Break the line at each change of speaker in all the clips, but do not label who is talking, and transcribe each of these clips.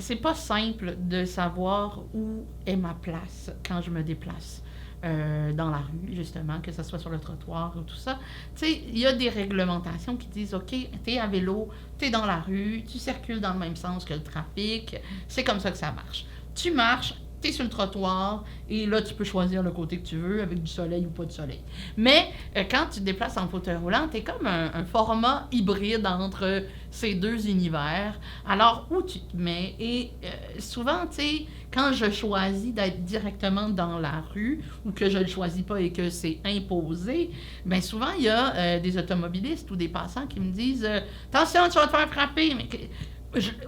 c'est pas simple de savoir où est ma place quand je me déplace. Dans la rue, justement, que ce soit sur le trottoir ou tout ça. Tu sais, il y a des réglementations qui disent, OK, t'es à vélo, t'es dans la rue, tu circules dans le même sens que le trafic, c'est comme ça que ça marche. Tu marches, t'es sur le trottoir, et là, tu peux choisir le côté que tu veux, avec du soleil ou pas de soleil. Mais quand tu te déplaces en fauteuil roulant, t'es comme un format hybride entre ces deux univers. Alors, où tu te mets? Et souvent, tu sais, quand je choisis d'être directement dans la rue ou que je ne le choisis pas et que c'est imposé, bien souvent, il y a des automobilistes ou des passants qui me disent attention, tu vas te faire frapper. Mais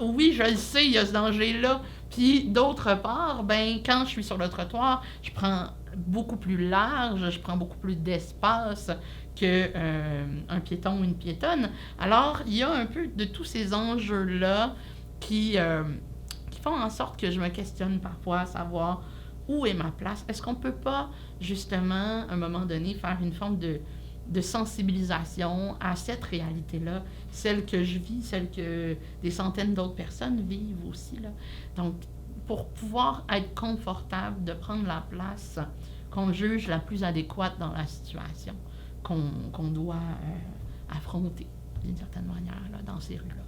oui, je le sais, il y a ce danger-là. Puis d'autre part, ben quand je suis sur le trottoir, je prends beaucoup plus large, je prends beaucoup plus d'espace que un piéton ou une piétonne. Alors, il y a un peu de tous ces enjeux-là qui font en sorte que je me questionne parfois à savoir où est ma place. Est-ce qu'on ne peut pas, justement, à un moment donné, faire une forme de sensibilisation à cette réalité-là, celle que je vis, celle que des centaines d'autres personnes vivent aussi, là. Donc, pour pouvoir être confortable de prendre la place qu'on juge la plus adéquate dans la situation qu'on doit affronter, d'une certaine manière, là, dans ces rues-là.